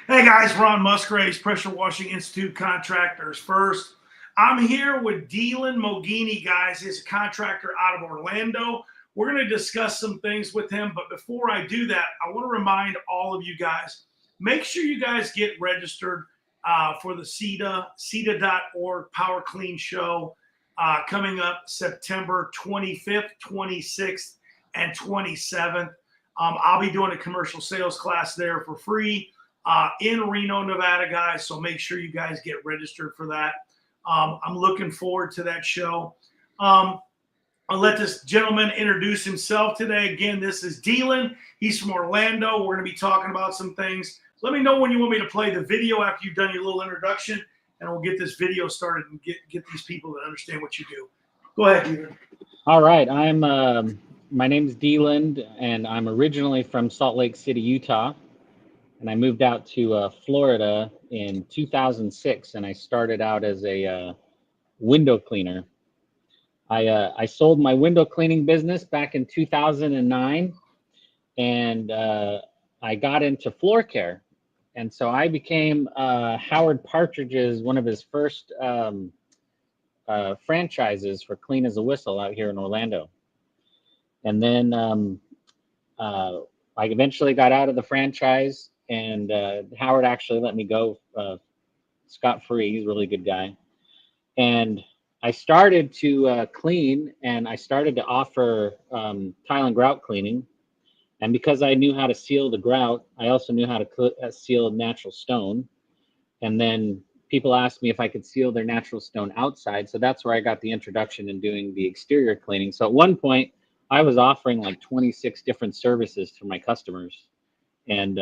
Hey guys, Ron Musgraves, Pressure Washing Institute Contractors First. I'm here with Deland Mogini, guys. He's a contractor out of Orlando. We're going to discuss some things with him, but before I do that, I want to remind all of you guys, make sure you guys get registered for the CETA.org Power Clean Show coming up September 25th, 26th, and 27th. I'll be doing a commercial sales class there for free. In Reno, Nevada, guys. So make sure you guys get registered for that. I'm looking forward to that show. I'll let this gentleman introduce himself today. Again, this is Deland. He's from Orlando. We're going to be talking about some things. Let me know when you want me to play the video after you've done your little introduction, and we'll get this video started and get these people to understand what you do. Go ahead, Deland. All right. My name's Deland, and I'm originally from Salt Lake City, Utah. And I moved out to Florida in 2006, and I started out as a window cleaner. I sold my window cleaning business back in 2009, and I got into floor care. And so I became Howard Partridge's one of his first franchises for Clean as a Whistle out here in Orlando. And then I eventually got out of the franchise. And Howard actually let me go scot-free. He's a really good guy. And I started to clean, and I started to offer tile and grout cleaning. And because I knew how to seal the grout, I also knew how to seal natural stone. And then people asked me if I could seal their natural stone outside. So that's where I got the introduction in doing the exterior cleaning. So at one point, I was offering like 26 different services to my customers. And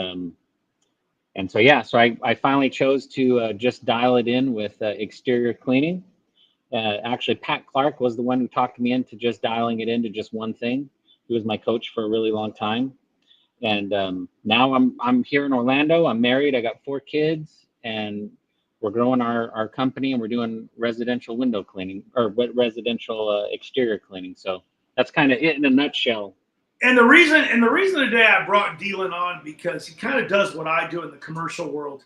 so, yeah, so I finally chose to just dial it in with exterior cleaning. Actually, Pat Clark was the one who talked me into just dialing it into just one thing. He was my coach for a really long time. And now I'm here in Orlando. I'm married. I got 4 kids, and we're growing our company, and we're doing residential window cleaning or residential exterior cleaning. So that's kind of it in a nutshell. And the reason today I brought Deland on, because he kind of does what I do in the commercial world.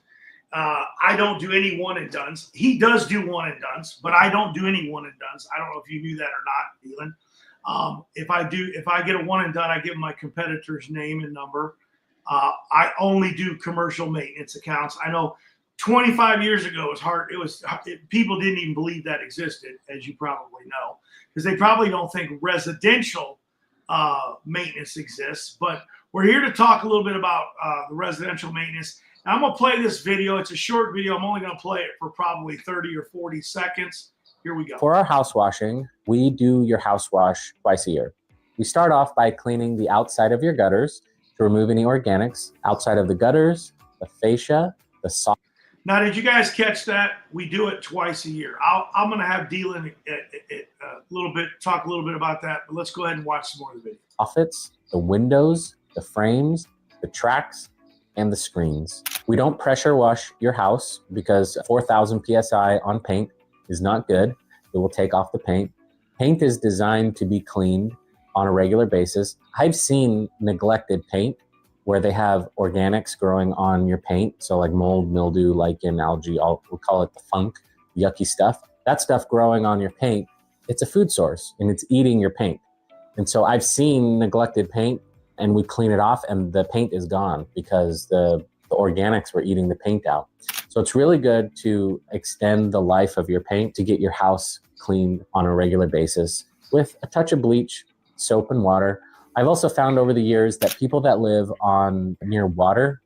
I don't do any one and dones. He does do one and dones, but I don't do any one and dones. I don't know if you knew that or not, Deland. If I get a one and done, I give my competitor's name and number. I only do commercial maintenance accounts. I know 25 years ago it was hard. People didn't even believe that existed, as you probably know, because they probably don't think residential maintenance exists. But we're here to talk a little bit about the residential maintenance. Now, I'm going to play this video. It's a short video. I'm only going to play it for probably 30 or 40 seconds. Here we go. For our house washing, we do your house wash twice a year. We start off by cleaning the outside of your gutters to remove any organics outside of the gutters, the fascia, the soft. Now, did you guys catch that? We do it twice a year. I'm going to have Deland talk a little bit about that, but let's go ahead and watch some more of the video. Soffits, the windows, the frames, the tracks, and the screens. We don't pressure wash your house because 4,000 PSI on paint is not good. It will take off the paint. Paint is designed to be cleaned on a regular basis. I've seen neglected paint where they have organics growing on your paint. So like mold, mildew, lichen, algae, we'll call it the funk, yucky stuff. That stuff growing on your paint, it's a food source and it's eating your paint. And so I've seen neglected paint, and we clean it off and the paint is gone because the organics were eating the paint out. So it's really good to extend the life of your paint to get your house cleaned on a regular basis with a touch of bleach, soap and water. I've also found over the years that people that live near water,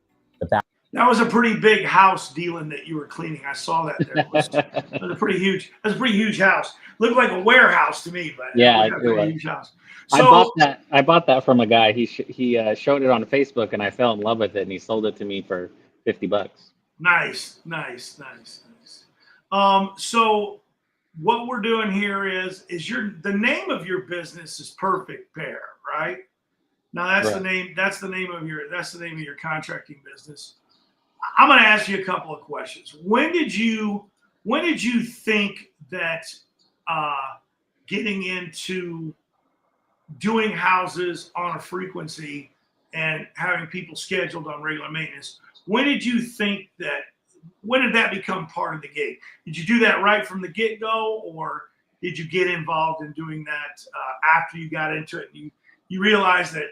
that was a pretty big house, Deland, that you were cleaning. I saw that there. It was a pretty huge. That's a pretty huge house. Looked like a warehouse to me, but yeah, it was a pretty huge house. So, I bought that from a guy. He showed it on Facebook, and I fell in love with it, and he sold it to me for $50. Nice. So what we're doing here is the name of your business is Perfect Pair, right? Now that's right. That's the name of your contracting business. I'm going to ask you a couple of questions. When did you think that getting into doing houses on a frequency and having people scheduled on regular maintenance. When did you think that? When did that become part of the gig? Did you do that right from the get-go, or did you get involved in doing that after you got into it? You realized that,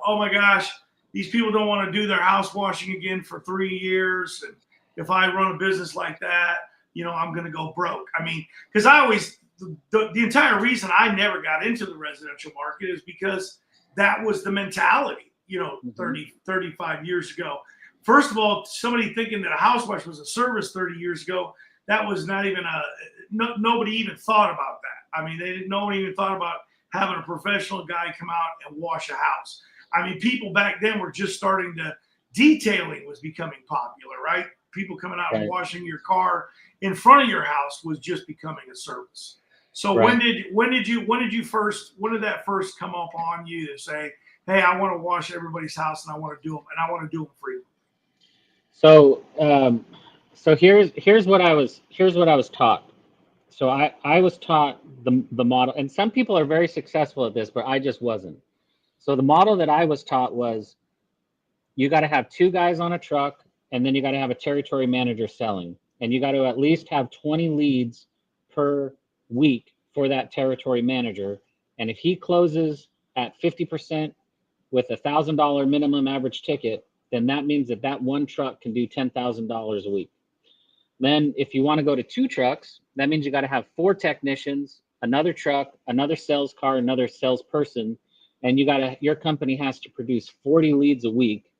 oh my gosh, these people don't want to do their house washing again for 3 years, and if I run a business like that, I'm going to go broke. I mean, because the entire reason I never got into the residential market is because that was the mentality, 30, 35 years ago. First of all, somebody thinking that a house wash was a service 30 years ago, that was not even nobody even thought about that. I mean, no one even thought about having a professional guy come out and wash a house. I mean, people back then were just starting to, detailing was becoming popular, right? People coming out and washing your car in front of your house was just becoming a service. So when did that first come up on you to say, hey, I want to wash everybody's house and I want to do them free? So, so here's what I was taught. So I was taught the model, and some people are very successful at this, but I just wasn't. So the model that I was taught was you got to have 2 guys on a truck, and then you got to have a territory manager selling, and you got to at least have 20 leads per week for that territory manager. And if he closes at 50% with $1,000 minimum average ticket, then that means that one truck can do $10,000 a week. Then if you want to go to 2 trucks, that means you got to have 4 technicians, another truck, another sales car, another salesperson, and your company has to produce 40 leads a week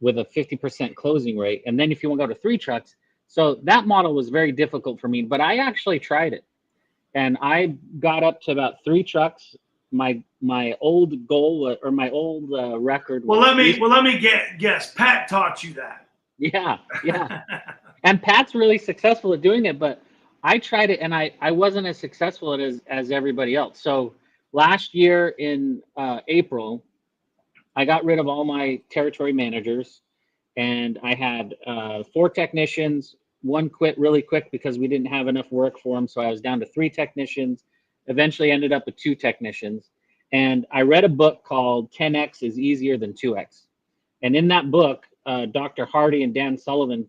with a 50% closing rate. And then if you want to go to 3 trucks, so that model was very difficult for me, but I actually tried it. And I got up to about 3 trucks. My old goal or my old record. Well, let me guess. Pat taught you that. Yeah. And Pat's really successful at doing it, but I tried it and I wasn't as successful at it as everybody else. So last year in April, I got rid of all my territory managers, and I had 4 technicians. 1 quit really quick because we didn't have enough work for him. So I was down to 3 technicians, eventually ended up with 2 technicians. And I read a book called 10X is Easier Than 2X. And in that book, Dr. Hardy and Dan Sullivan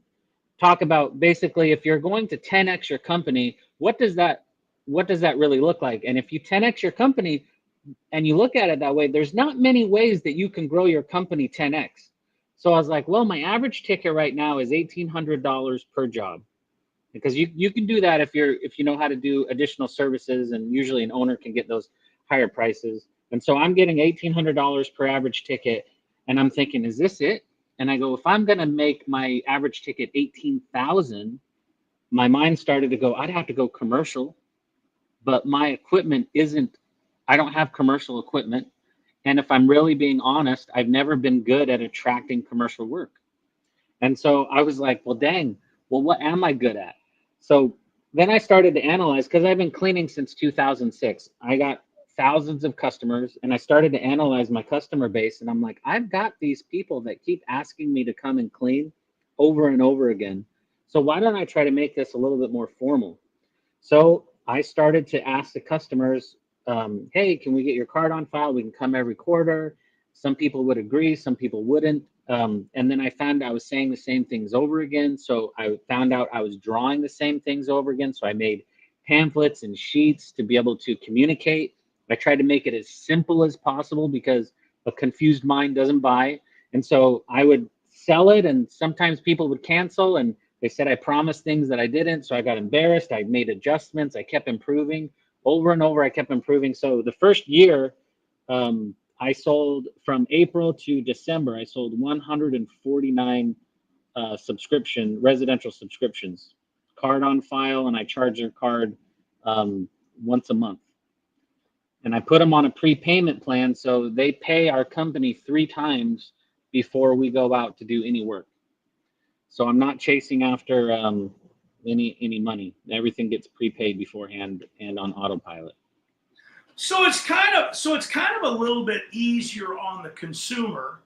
talk about basically if you're going to 10X your company, what does that really look like? And if you 10X your company and you look at it that way, there's not many ways that you can grow your company 10X. So I was like, well, my average ticket right now is $1,800 per job, because you can do that if you know how to do additional services, and usually an owner can get those higher prices. And so I'm getting $1,800 per average ticket, and I'm thinking, is this it? And I go, if I'm going to make my average ticket $18,000, my mind started to go, I'd have to go commercial, but my equipment isn't. I don't have commercial equipment. And if I'm really being honest, I've never been good at attracting commercial work. And so I was like, well, dang, well, what am I good at? So then I started to analyze, because I've been cleaning since 2006. I got thousands of customers, and I started to analyze my customer base. And I'm like, I've got these people that keep asking me to come and clean over and over again. So why don't I try to make this a little bit more formal? So I started to ask the customers, hey, can we get your card on file? We can come every quarter. Some people would agree, some people wouldn't. And then I found I was saying the same things over again. So I found out I was drawing the same things over again. So I made pamphlets and sheets to be able to communicate. I tried to make it as simple as possible, because a confused mind doesn't buy. And so I would sell it, and sometimes people would cancel, and they said I promised things that I didn't. So I got embarrassed. I made adjustments. I kept improving over and over. I kept improving. So the first year, I sold, from April to December, I sold 149 residential subscriptions, card on file, and I charge their card once a month. And I put them on a prepayment plan, so they pay our company 3 times before we go out to do any work. So I'm not chasing after any money. Everything gets prepaid beforehand and on autopilot. So it's kind of a little bit easier on the consumer,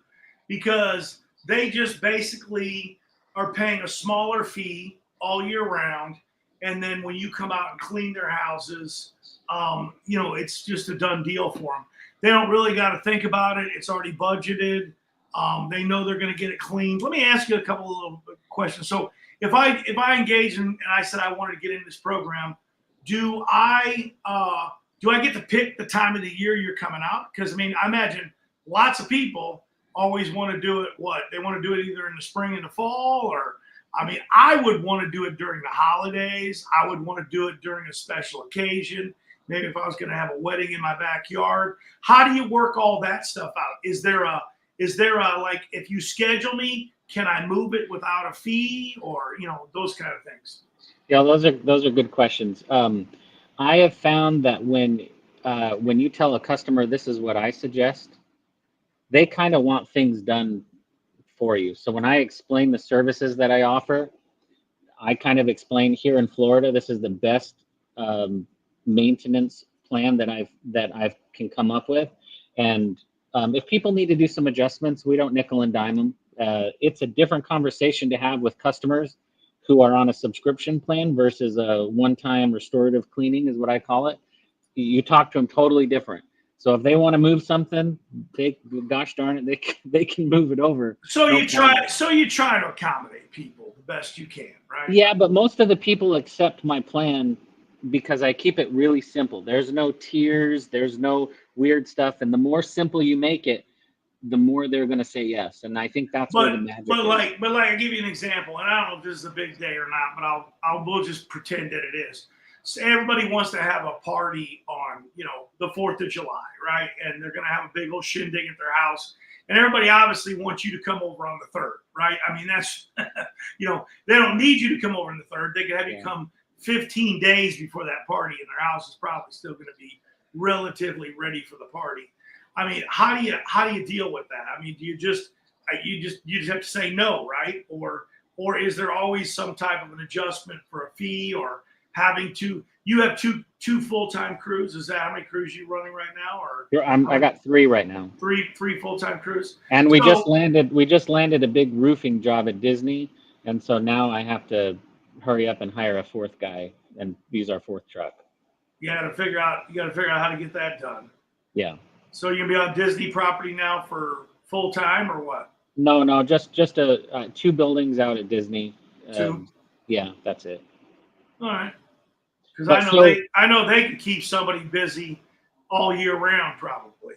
because they just basically are paying a smaller fee all year round, and then when you come out and clean their houses, it's just a done deal for them. They don't really got to think about it. It's already budgeted. They know they're going to get it cleaned. Let me ask you a couple of little questions. So if I engage and I said I wanted to get in this program, do I get to pick the time of the year you're coming out? Because I mean, I imagine lots of people always want to do it. They want to do it either in the spring and the fall, or I mean, I would want to do it during the holidays. I would want to do it during a special occasion. Maybe if I was going to have a wedding in my backyard. How do you work all that stuff out? Is there a like, if you schedule me, can I move it without a fee, or those kind of things? Yeah, those are good questions. I have found that when you tell a customer this is what I suggest, they kind of want things done for you. So when I explain the services that I offer, I kind of explain here in Florida, this is the best maintenance plan that I've can come up with. And if people need to do some adjustments, we don't nickel and dime them. It's a different conversation to have with customers who are on a subscription plan versus a one-time restorative cleaning is what I call it. You talk to them totally different. So if they want to move something, gosh darn it, they can move it over. So you try to accommodate people the best you can, right? Yeah, but most of the people accept my plan because I keep it really simple. There's no tiers, there's no weird stuff, and the more simple you make it, the more they're going to say yes. And I think that's where the magic is. But I'll give you an example, and I don't know if this is a big day or not, but we'll just pretend that it is. So everybody wants to have a party on, the 4th of July, right? And they're going to have a big old shindig at their house. And everybody obviously wants you to come over on the 3rd, right? I mean, that's, they don't need you to come over on the 3rd. They can have you come 15 days before that party, and their house is probably still going to be relatively ready for the party. I mean, how do you deal with that? I mean, do you just have to say no, right? Or is there always some type of an adjustment for a fee, or having to? You have two full-time crews. Is that how many crews you running right now? Or I got 3 right now. Three full-time crews. And we just landed a big roofing job at Disney, and so now I have to hurry up and hire a 4th guy and use our 4th truck. You got to figure out how to get that done. Yeah. So you're gonna be on Disney property now for full time, or what? No, just 2 buildings out at Disney. 2. Yeah, that's it. All right. Because I know they can keep somebody busy all year round, probably.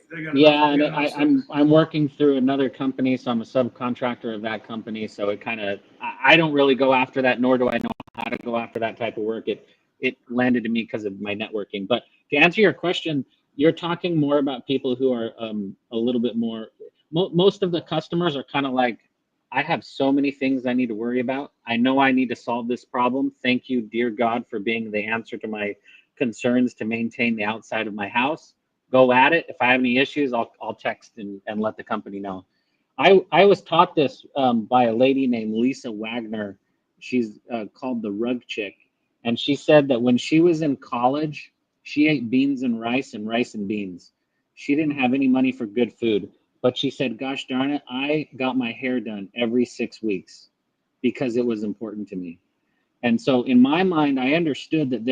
I'm working through another company, so I'm a subcontractor of that company. So it kind of, I don't really go after that, nor do I know how to go after that type of work. It landed to me because of my networking. But to answer your question, you're talking more about people who are a little bit more. Most of the customers are kind of like, I have so many things I need to worry about. I know I need to solve this problem. Thank you, dear God, for being the answer to my concerns to maintain the outside of my house. Go at it. If I have any issues, I'll text and let the company know. I was taught this by a lady named Lisa Wagner. She's called the Rug Chick. And she said that when she was in college, she ate beans and rice and beans. She didn't have any money for good food. But she said, gosh darn it, I got my hair done every 6 weeks because it was important to me. And so in my mind, I understood that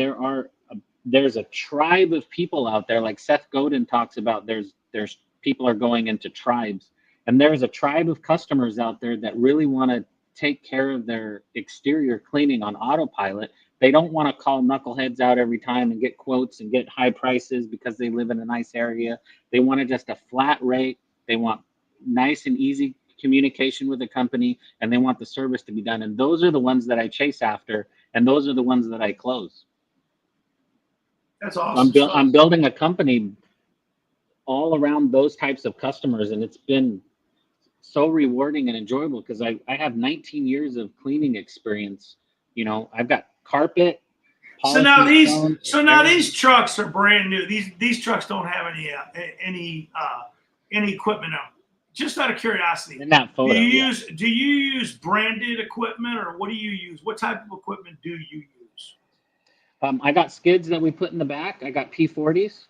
there's a tribe of people out there, like Seth Godin talks about, there's people are going into tribes. And there's a tribe of customers out there that really want to take care of their exterior cleaning on autopilot. They don't want to call knuckleheads out every time and get quotes and get high prices because they live in a nice area. They want just a flat rate. They want nice and easy communication with the company, and they want the service to be done. And those are the ones that I chase after, and those are the ones that I close. That's awesome. I'm building a company all around those types of customers, and it's been so rewarding and enjoyable because I have 19 years of cleaning experience. I've got carpet. So now these trucks are brand new. These trucks don't have any equipment on. Just out of curiosity, in that photo, do you use branded equipment, or what do you use? What type of equipment do you use? I got skids that we put in the back. I got P40s.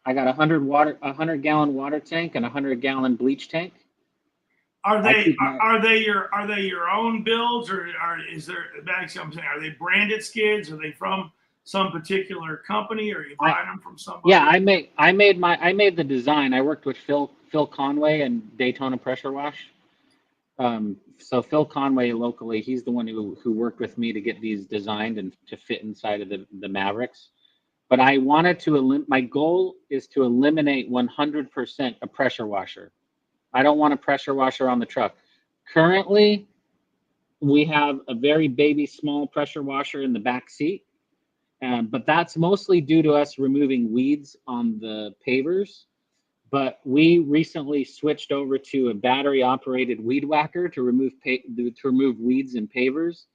I got 100-gallon water tank and 100-gallon bleach tank. Are they your own builds, or is there? Actually, I'm saying, are they branded skids? Are they from some particular company, or are you buying them from somebody? Yeah, I made the design. I worked with Phil Phil Conway and Daytona Pressure Wash. So Phil Conway locally, he's the one who worked with me to get these designed and to fit inside of the Mavericks. But I wanted to my goal is to eliminate 100% a pressure washer. I don't want a pressure washer on the truck. Currently, we have a very baby small pressure washer in the back seat, but that's mostly due to us removing weeds on the pavers. But we recently switched over to a battery-operated weed whacker to remove weeds and pavers.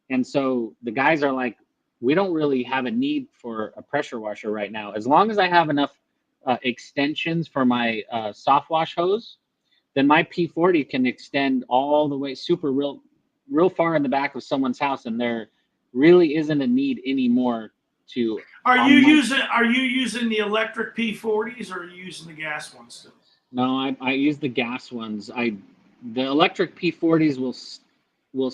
And so the guys are like, we don't really have a need for a pressure washer right now. As long as I have enough extensions for my soft wash hose, then my P40 can extend all the way real far in the back of someone's house, and there really isn't a need anymore to. Are you using the electric P40s, or are you using the gas ones still? No, I use the gas ones. The electric P40s will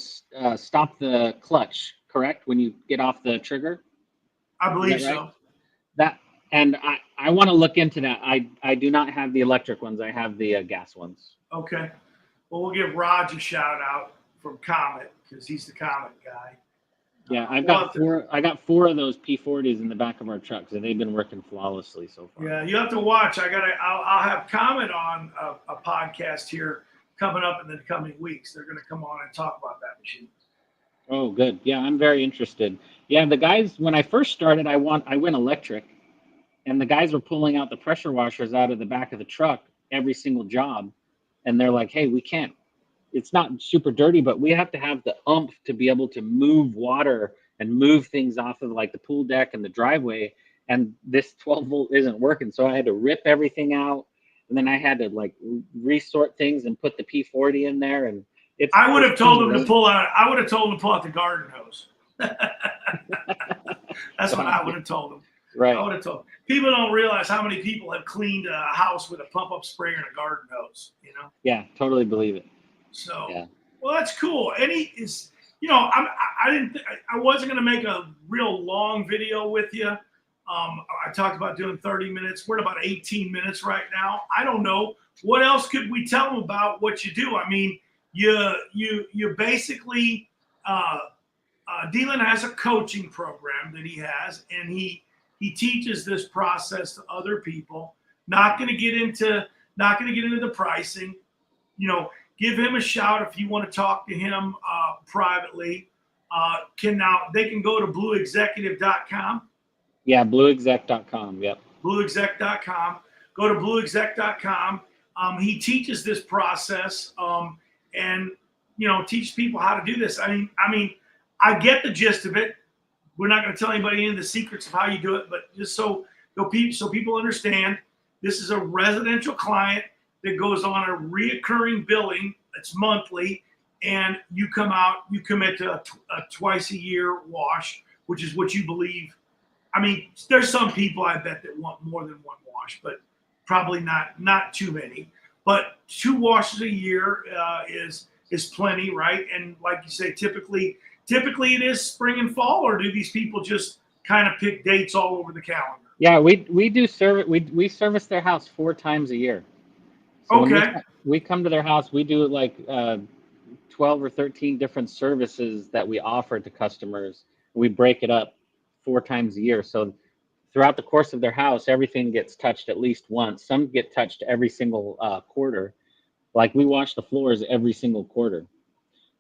stop the clutch, correct, when you get off the trigger? I believe right? so. And I want to look into that. I do not have the electric ones. I have the gas ones. Okay. Well, we'll give Raj a shout out from Comet, because he's the Comet guy. Yeah, I got four of those P40s in the back of our trucks, and they've been working flawlessly so far. Yeah, you have to watch. I'll have Comet on a podcast here coming up in the coming weeks. They're going to come on and talk about that machine. Oh, good. Yeah, I'm very interested. Yeah, the guys, when I first started, I went electric, and the guys were pulling out the pressure washers out of the back of the truck every single job, and they're like, "Hey, we can't. It's not super dirty, but we have to have the oomph to be able to move water and move things off of like the pool deck and the driveway. And this 12 volt isn't working." So I had to rip everything out, and then I had to like resort things and put the P40 in there. And I would have told them to pull out. I would have told them to pull out the garden hose. That's what I would have told them. Right. I would have told them. People don't realize how many people have cleaned a house with a pump up sprayer and a garden hose. You know. Yeah, totally believe it. So, yeah. Well, that's cool. I wasn't going to make a real long video with you. I talked about doing 30 minutes. We're at about 18 minutes right now. I don't know. What else could we tell them about what you do? I mean, you basically, Deland has a coaching program that he has, and he teaches this process to other people. Not going to get into the pricing. Give him a shout if you want to talk to him privately. They can go to blueexecutive.com. Yeah, blueexec.com. Yep. Blueexec.com. Go to blueexec.com. He teaches this process and teach people how to do this. I mean, I get the gist of it. We're not going to tell anybody any of the secrets of how you do it, but just so people understand, this is a residential client that goes on a reoccurring billing. It's monthly, and you commit to a twice a year wash, which is what you believe. I mean, there's some people I bet that want more than one wash, but probably not too many. But 2 washes a year is plenty, right? And like you say, typically it is spring and fall, or do these people just kind of pick dates all over the calendar? Yeah, we do service. We service their house 4 times a year. So okay. When we come to their house, we do like 12 or 13 different services that we offer to customers. We break it up 4 times a year. So throughout the course of their house, everything gets touched at least once. Some get touched every single quarter. Like we wash the floors every single quarter.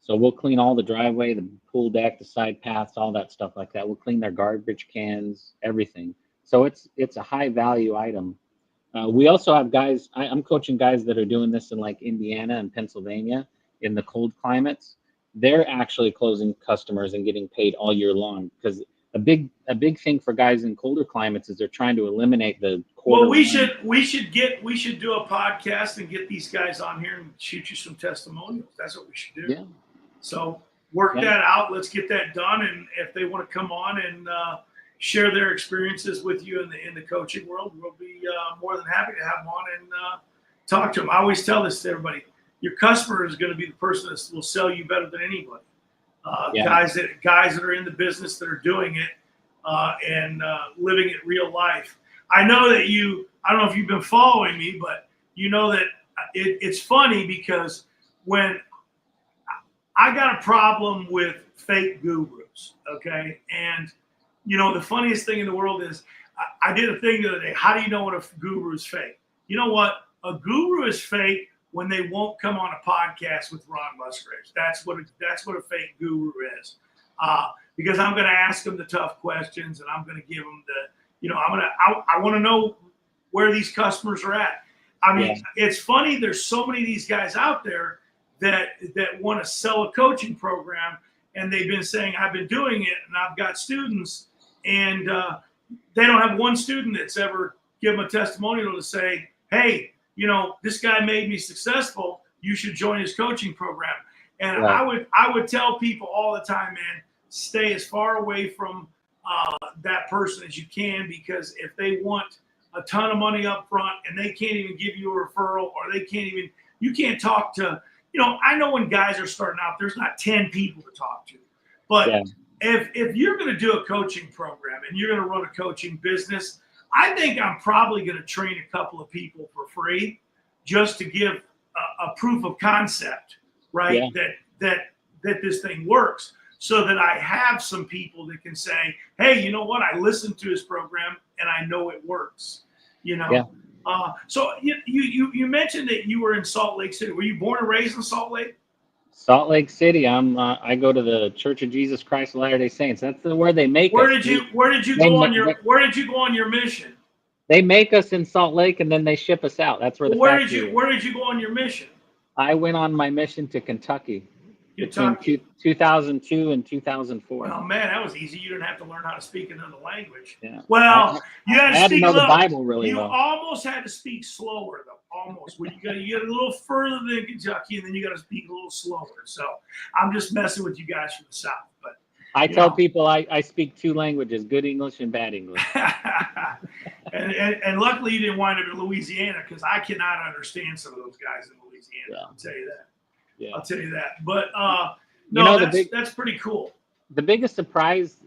So we'll clean all the driveway, the pool deck, the side paths, all that stuff like that. We'll clean their garbage cans, everything. So it's a high value item. We also have guys, I'm coaching guys that are doing this in like Indiana and Pennsylvania in the cold climates. They're actually closing customers and getting paid all year long, because a big thing for guys in colder climates is they're trying to eliminate the quarter. Well, we should do a podcast and get these guys on here and shoot you some testimonials. That's what we should do. Yeah. So work that out. Let's get that done. And if they want to come on and share their experiences with you in the coaching world, we'll be more than happy to have them on and talk to them. I always tell this to everybody: your customer is going to be the person that will sell you better than anybody. Guys that are in the business that are doing it and living it real life. I know that I don't know if you've been following me, but you know that it's funny because when I got a problem with fake gurus, okay, and the funniest thing in the world is I did a thing the other day. How do you know when a guru is fake? You know what? A guru is fake when they won't come on a podcast with Ron Musgraves. That's what a fake guru is. Because I'm going to ask them the tough questions, and I'm going to give them I want to know where these customers are at. I mean, It's funny. There's so many of these guys out there that want to sell a coaching program, and they've been saying, I've been doing it, and I've got students, and they don't have one student that's ever given a testimonial to say, hey, this guy made me successful. You should join his coaching program. And I would tell people all the time, man, stay as far away from that person as you can, because if they want a ton of money up front and they can't even give you a referral, or you can't talk to, I know when guys are starting out, there's not 10 people to talk to, but if you're going to do a coaching program and you're going to run a coaching business, I think I'm probably going to train a couple of people for free just to give a proof of concept, right? That this thing works, so that I have some people that can say, hey, you know what? I listened to his program and I know it works, So you mentioned that you were in Salt Lake City. Were you born and raised in Salt Lake? Salt Lake City. I go to the Church of Jesus Christ of Latter-day Saints. That's where they make us. Where did you go on your mission? They make us in Salt Lake, and then they ship us out. That's where where did you go on your mission? I went on my mission to Kentucky. Between 2002 and 2004. Oh man, that was easy. You didn't have to learn how to speak another language. Yeah. Well, you had to know the Bible really well. You almost had to speak slower though. Almost. When you get a little further than Kentucky, and then you got to speak a little slower. So I'm just messing with you guys from the South. But I tell people I speak two languages: good English and bad English. and luckily you didn't wind up in Louisiana, because I cannot understand some of those guys in Louisiana. Yeah. I'll tell you that. Yeah. I'll tell you that. But that's pretty cool. The biggest surprise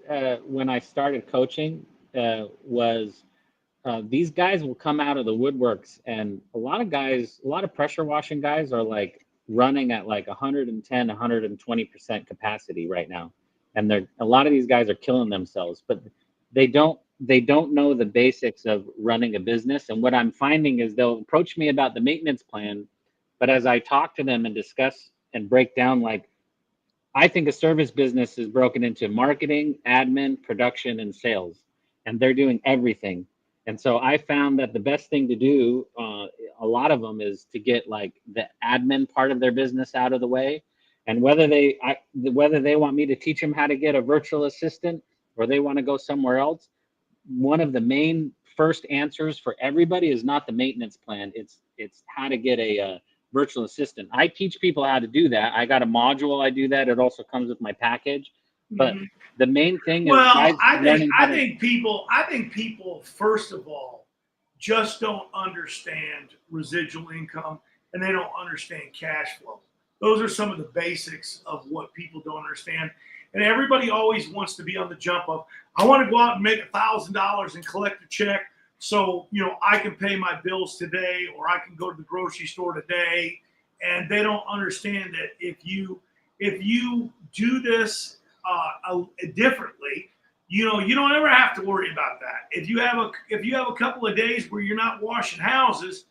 when I started coaching was these guys will come out of the woodworks, and a lot of pressure washing guys are like running at like 110, 120% capacity right now. And a lot of these guys are killing themselves, but they don't know the basics of running a business. And what I'm finding is they'll approach me about the maintenance plan, but as I talk to them and discuss and break down, like, I think a service business is broken into marketing, admin, production, and sales, and they're doing everything. And so I found that the best thing to do, a lot of them, is to get like the admin part of their business out of the way. And whether they want me to teach them how to get a virtual assistant, or they want to go somewhere else, one of the main first answers for everybody is not the maintenance plan. It's how to get a virtual assistant. I teach people how to do that. I got a module. I do that. It also comes with my package. But the main thing is, I think people first of all just don't understand residual income, and they don't understand cash flow. Those are some of the basics of what people don't understand. And everybody always wants to be on the jump of, I want to go out and make $1,000 and collect a check, so I can pay my bills today, or I can go to the grocery store today. And they don't understand that if you do this differently, you don't ever have to worry about that. If you have a couple of days where you're not washing houses,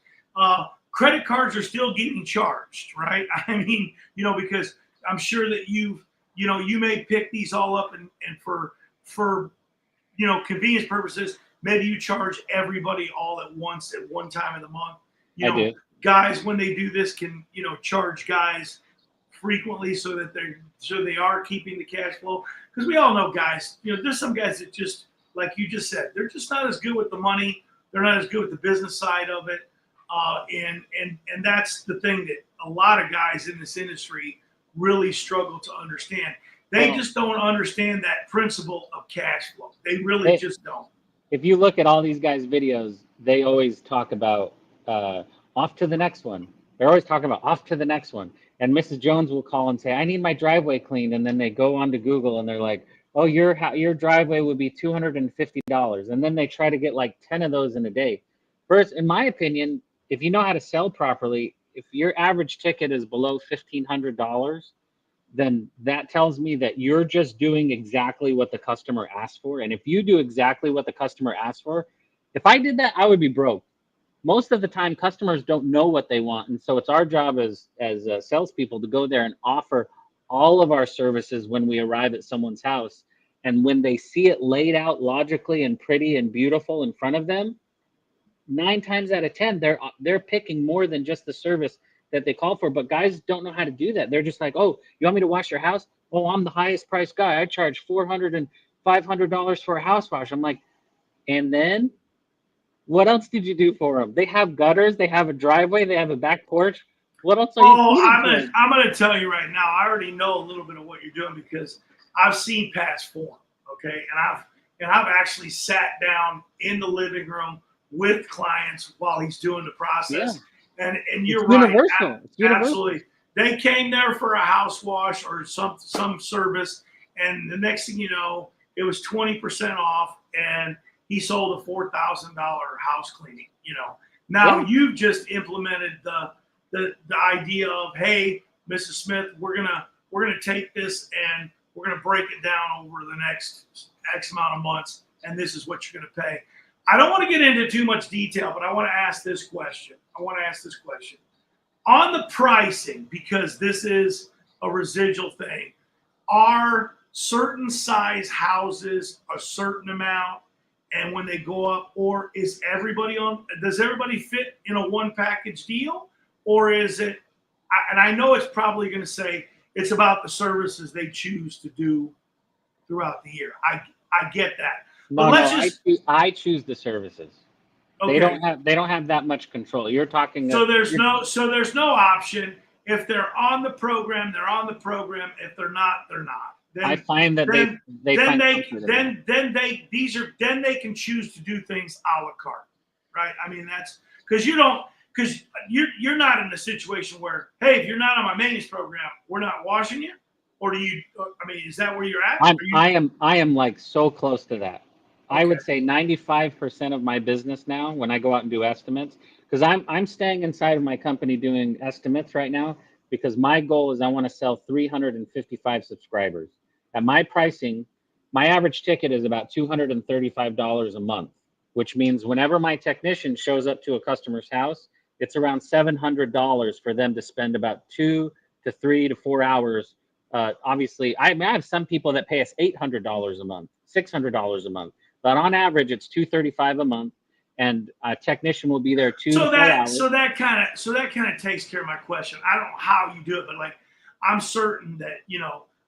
credit cards are still getting charged, right? I mean, because I'm sure that you may pick these all up, and for convenience purposes, maybe you charge everybody all at once at one time of the month. I do. Guys, when they do this, can charge guys frequently so they are keeping the cash flow, because we all know guys. There's some guys that, just like you just said, they're just not as good with the money. They're not as good with the business side of it, and that's the thing that a lot of guys in this industry really struggle to understand. They just don't understand that principle of cash flow. They really just don't. If you look at all these guys' videos, they always talk about off to the next one. They're always talking about off to the next one. And Mrs. Jones will call and say, I need my driveway cleaned. And then they go onto Google and they're like, oh, your driveway would be $250. And then they try to get like 10 of those in a day. First, in my opinion, if you know how to sell properly, if your average ticket is below $1,500, then that tells me that you're just doing exactly what the customer asked for. And if you do exactly what the customer asked for, if I did that, I would be broke. Most of the time, customers don't know what they want, and so it's our job as salespeople to go there and offer all of our services when we arrive at someone's house. And when they see it laid out logically and pretty and beautiful in front of them, 9 times out of 10, they're picking more than just the service that they call for. But guys don't know how to do that. They're just like, oh, you want me to wash your house? Oh, I'm the highest priced guy. I charge $400 and $500 for a house wash. I'm like, and then what else did you do for them? They have gutters, they have a driveway, they have a back porch. What else are you doing? I'm gonna tell you right now. I already know a little bit of what you're doing because I've seen past form. Okay, and I've actually sat down in the living room with clients while he's doing the process. Yeah. And you're it's right. Universal. It's absolutely. They came there for a house wash or some service, and the next thing you know, it was 20% off, and he sold a $4,000 house cleaning. Now you've just implemented the idea of, hey, Mrs. Smith, we're gonna take this and we're gonna break it down over the next X amount of months, and this is what you're gonna pay. I don't want to get into too much detail, but I want to ask this question. On the pricing, because this is a residual thing, are certain size houses a certain amount, and when they go up, or does everybody fit in a one package deal, or is it, and I know it's probably going to say it's about the services they choose to do throughout the year. I get that. No, I choose the services. Okay. They don't have that much control. You're talking. So there's no option. If they're on the program, they're on the program. If they're not, they're not. Then, I find that they can choose to do things a la carte, right? I mean, that's because you're not in a situation where, hey, if you're not on my maintenance program, we're not washing you, or do you? I mean, is that where you're at? I am like so close to that. Okay. I would say 95% of my business now, when I go out and do estimates, because I'm staying inside of my company doing estimates right now, because my goal is I want to sell 355 subscribers. At my pricing, my average ticket is about $235 a month, which means whenever my technician shows up to a customer's house, it's around $700 for them to spend about 2 to 3 to 4 hours. Obviously, I have some people that pay us $800 a month, $600 a month, but on average, it's $235 a month, and a technician will be there 2 to 4 hours. So that kind of takes care of my question. I don't know how you do it, but like, I'm certain that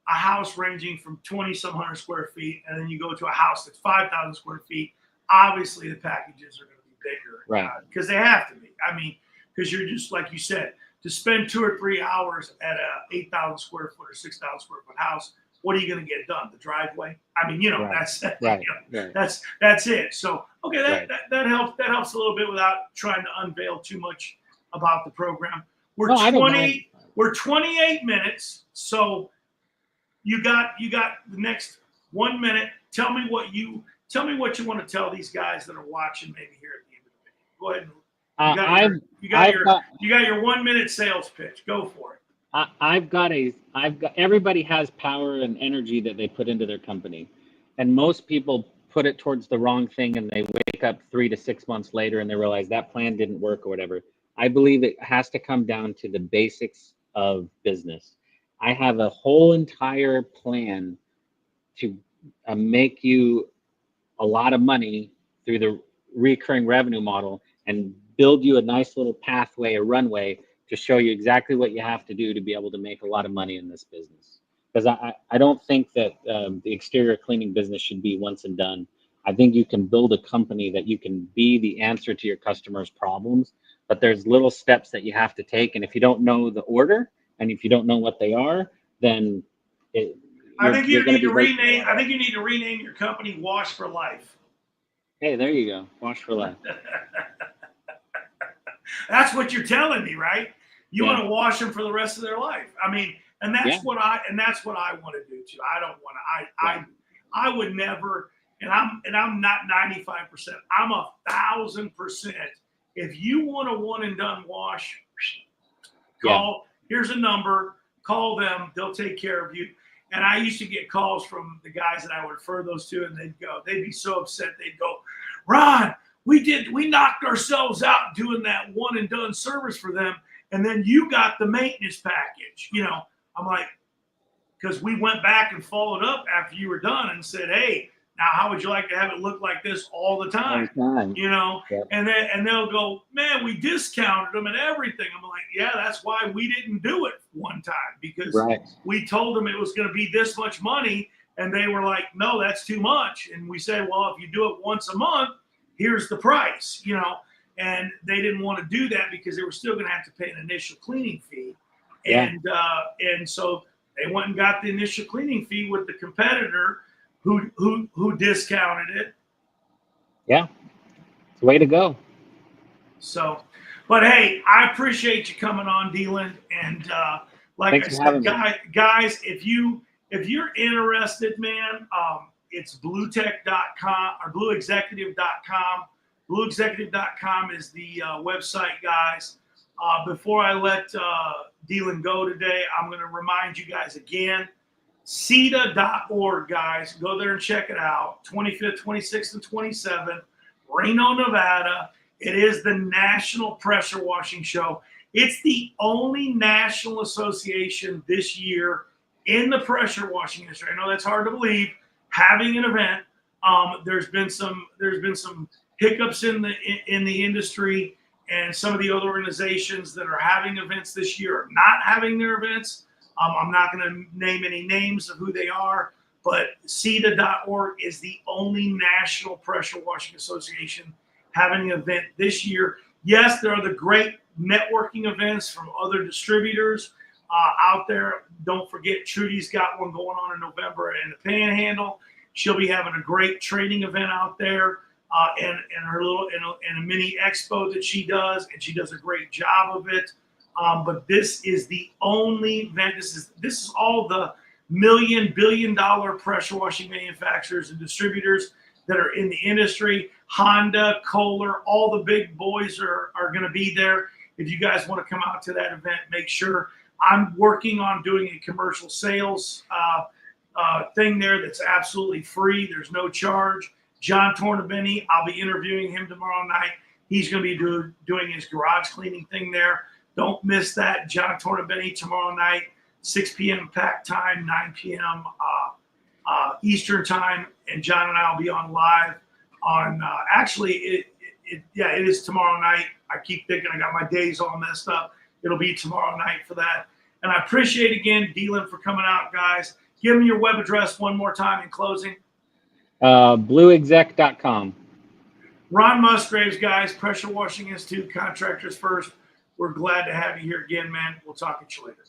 a house ranging from 20-some hundred square feet, and then you go to a house that's 5,000 square feet. Obviously, the packages are going to be bigger, right? Because they have to be. I mean, because you're just like you said, to spend 2 or 3 hours at a 8,000 square foot or 6,000 square foot house, what are you going to get done? The driveway? I mean, right. That's right. That's it. So okay, that helps. That helps a little bit without trying to unveil too much about the program. We're 28 minutes, so. You got the next 1 minute. Tell me what you want to tell these guys that are watching maybe here at the end of the video. Go ahead. You got your 1 minute sales pitch. Go for it. Everybody has power and energy that they put into their company, and most people put it towards the wrong thing, and they wake up 3 to 6 months later and they realize that plan didn't work or whatever. I believe it has to come down to the basics of business. I have a whole entire plan to make you a lot of money through the recurring revenue model and build you a nice little pathway, a runway to show you exactly what you have to do to be able to make a lot of money in this business. Because I don't think that the exterior cleaning business should be once and done. I think you can build a company that you can be the answer to your customers' problems, but there's little steps that you have to take. And if you don't know the order, and if you don't know what they are, then I think you need to rename your company Wash for Life. Hey, there you go. Wash for Life. That's what you're telling me, right? You want to wash them for the rest of their life. I mean, and that's what I want to do too. I don't want to. I would never. And I'm not 95%. I'm 1,000%. If you want a one and done wash, Call, here's a number, call them, they'll take care of you. And I used to get calls from the guys that I would refer those to, and they'd be so upset. They'd go, Ron, we knocked ourselves out doing that one and done service for them. And then you got the maintenance package. You know, I'm like, because we went back and followed up after you were done and said, hey, now how would you like to have it look like this all the time? You know, and they'll go, man, we discounted them and everything. I'm like, yeah, that's why we didn't do it one time, because we told them it was going to be this much money, and they were like, no, that's too much. And we said, well, if you do it once a month, here's the price, you know. And they didn't want to do that because they were still going to have to pay an initial cleaning fee. And so they went and got the initial cleaning fee with the competitor who discounted it. Yeah, it's the way to go. So, but hey, I appreciate you coming on, Deland. And like Thanks I said, guys, if you're interested, man, it's bluetech.com or blueexecutive.com. Blueexecutive.com is the website, guys. Before I let Deland go today, I'm going to remind you guys again, CETA.org, guys. Go there and check it out. 25th, 26th, and 27th, Reno, Nevada. It is the National Pressure Washing Show. It's the only national association this year in the pressure washing industry. I know that's hard to believe, having an event. There's been some hiccups in the industry, and some of the other organizations that are having events this year are not having their events. I'm not going to name any names of who they are, but CETA.org is the only national pressure washing association having an event this year. Yes, there are the great networking events from other distributors out there. Don't forget, Trudy's got one going on in November in the Panhandle. She'll be having a great training event out there, and her little in a mini expo that she does, and she does a great job of it. But this is the only event. This is all the billion-dollar pressure washing manufacturers and distributors that are in the industry. Honda, Kohler, all the big boys are going to be there. If you guys want to come out to that event, make sure. I'm working on doing a commercial sales thing there that's absolutely free. There's no charge. John Tornabene, I'll be interviewing him tomorrow night. He's going to be doing his garage cleaning thing there. Don't miss that. John Tornabene tomorrow night, 6 p.m. pack time, 9 p.m. Eastern time. And John and I will be on live on it is tomorrow night. I keep thinking I got my days all messed up. It'll be tomorrow night for that. And I appreciate, again, Deland, for coming out, guys. Give me your web address one more time in closing. Blueexec.com. Ron Musgraves, guys, Pressure Washing Institute, Contractors First. We're glad to have you here again, man. We'll talk to you later.